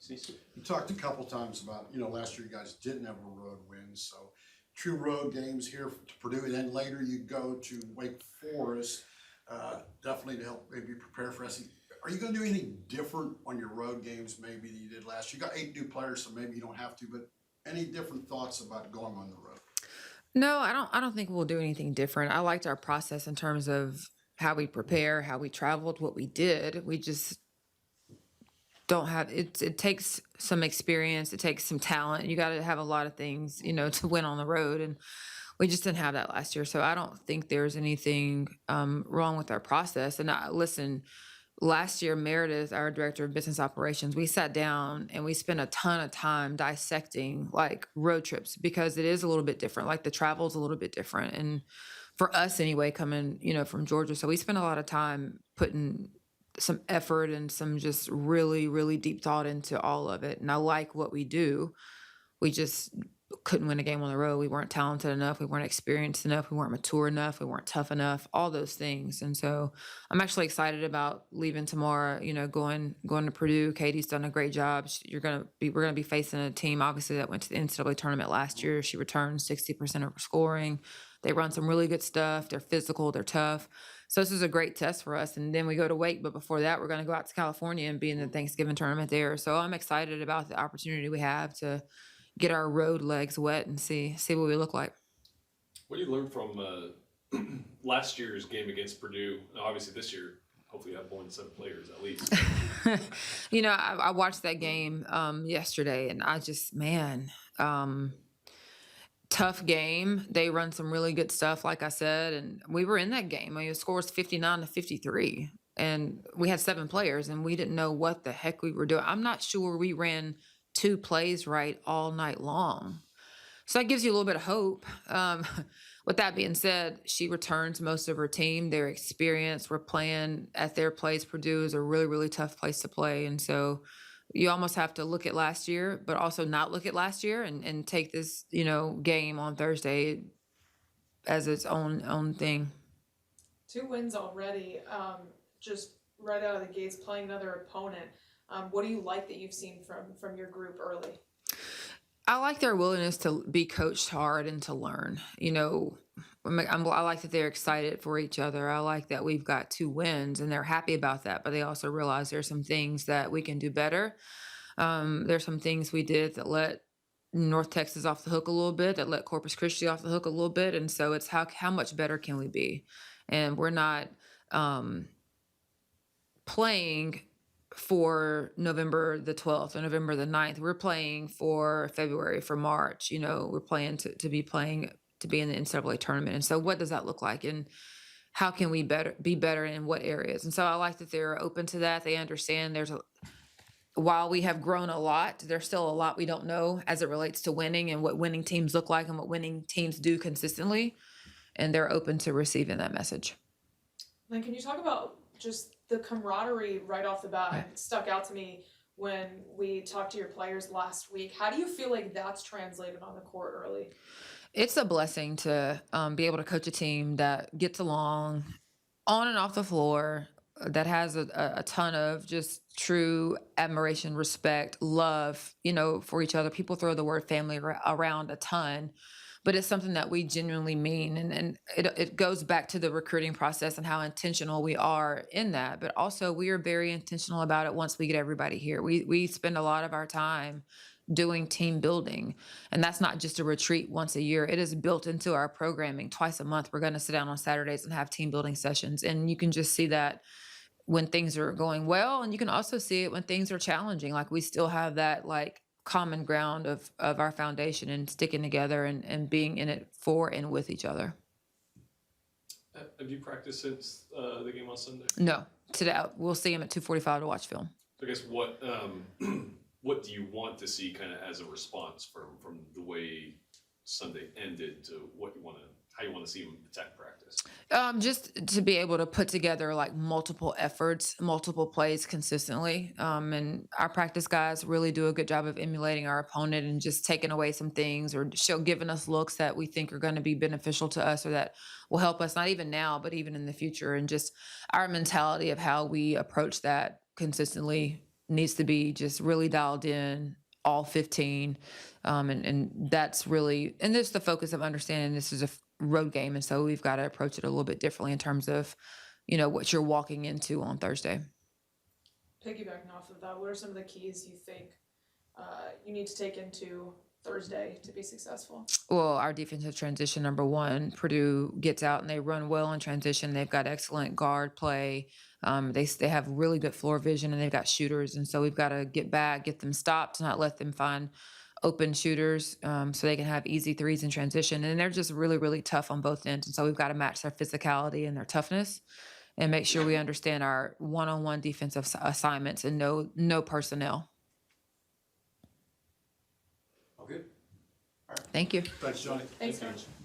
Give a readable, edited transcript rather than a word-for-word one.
You talked a couple times about, last year you guys didn't have a road win, so two road games here to Purdue, and then later you go to Wake Forest, definitely to help maybe prepare for SEC. Are you going to do anything different on your road games maybe than you did last year? You got 8 new players, so maybe you don't have to, but any different thoughts about going on the road? No, I don't think we'll do anything different. I liked our process in terms of how we prepare, how we traveled, what we did. We just don't have it takes some experience, it takes some talent. You got to have a lot of things, to win on the road, and we just didn't have that last year. So I don't think there's anything wrong with our process. And listen, last year, Meredith, our director of business operations, we sat down and we spent a ton of time dissecting like road trips because it is a little bit different. Like the travel is a little bit different. And for us anyway, coming, from Georgia. So we spent a lot of time putting some effort and some just really, really deep thought into all of it. And I like what we do. We just couldn't win a game on the road. We weren't talented enough. We weren't experienced enough. We weren't mature enough. We weren't tough enough, all those things. And so I'm actually excited about leaving tomorrow, going to Purdue. Katie's done a great job. We're going to be facing a team, obviously, that went to the NCAA tournament last year. She returned 60% of her scoring. They run some really good stuff. They're physical. They're tough. So this is a great test for us. And then we go to Wake. But before that, we're going to go out to California and be in the Thanksgiving tournament there. So I'm excited about the opportunity we have to get our road legs wet and see what we look like. What do you learn from last year's game against Purdue? Now, obviously, this year, hopefully, you have more than 7 players at least. I watched that game yesterday, and I just, tough game. They run some really good stuff, like I said, and we were in that game. The score was 59-53, and we had 7 players, and we didn't know what the heck we were doing. I'm not sure we ran 2 plays right all night long. So that gives you a little bit of hope. With that being said, she returns most of her team. Their experience, we're playing at their place. Purdue is a really, really tough place to play. And so you almost have to look at last year, but also not look at last year and take this, game on Thursday as its own thing. 2 wins already, just right out of the gates, playing another opponent. What do you like that you've seen from your group early? I like their willingness to be coached hard and to learn. I like that they're excited for each other. I like that we've got 2 wins and they're happy about that, but they also realize there's some things that we can do better. There's some things we did that let North Texas off the hook a little bit, that let Corpus Christi off the hook a little bit. And so it's how much better can we be? And we're not playing for November the 12th or November the 9th. We're playing for February, for March. We're playing to be in the NCAA tournament. And so what does that look like? And how can we be better in what areas? And so I like that they're open to that. They understand while we have grown a lot, there's still a lot we don't know as it relates to winning and what winning teams look like and what winning teams do consistently. And they're open to receiving that message. Then can you talk about just the camaraderie right off the bat? It stuck out to me when we talked to your players last week. How do you feel like that's translated on the court early? It's a blessing to be able to coach a team that gets along on and off the floor, that has a ton of just true admiration, respect, love, for each other. People throw the word family around a ton, but it's something that we genuinely mean. And it goes back to the recruiting process and how intentional we are in that. But also we are very intentional about it once we get everybody here. We spend a lot of our time doing team building. And that's not just a retreat once a year. It is built into our programming. Twice a month, we're going to sit down on Saturdays and have team building sessions. And you can just see that when things are going well. And you can also see it when things are challenging. Like we still have that common ground of our foundation and sticking together and being in it for and with each other. Have you practiced since the game on Sunday? No. Today we'll see him at 2:45 to watch film. So I guess what do you want to see kind of as a response from the way Sunday ended to how you want to see them attack practice? Just to be able to put together multiple efforts, multiple plays consistently. And our practice guys really do a good job of emulating our opponent and just taking away some things or giving us looks that we think are going to be beneficial to us or that will help us, not even now, but even in the future. And just our mentality of how we approach that consistently needs to be just really dialed in, all 15. And that's really, and this is the focus of understanding this is a road game. And so we've got to approach it a little bit differently in terms of, what you're walking into on Thursday. Piggybacking off of that, what are some of the keys you think you need to take into Thursday to be successful? Well, our defensive transition, number one, Purdue gets out and they run well in transition. They've got excellent guard play. They have really good floor vision, and they've got shooters. And so we've got to get back, get them stopped, not let them find open shooters, so they can have easy threes in transition. And they're just really, really tough on both ends. And so we've got to match their physicality and their toughness, and make sure we understand our one-on-one defensive assignments and no personnel. All good? Thank you. Thanks, Johnny. Thanks, Thank Coach. you.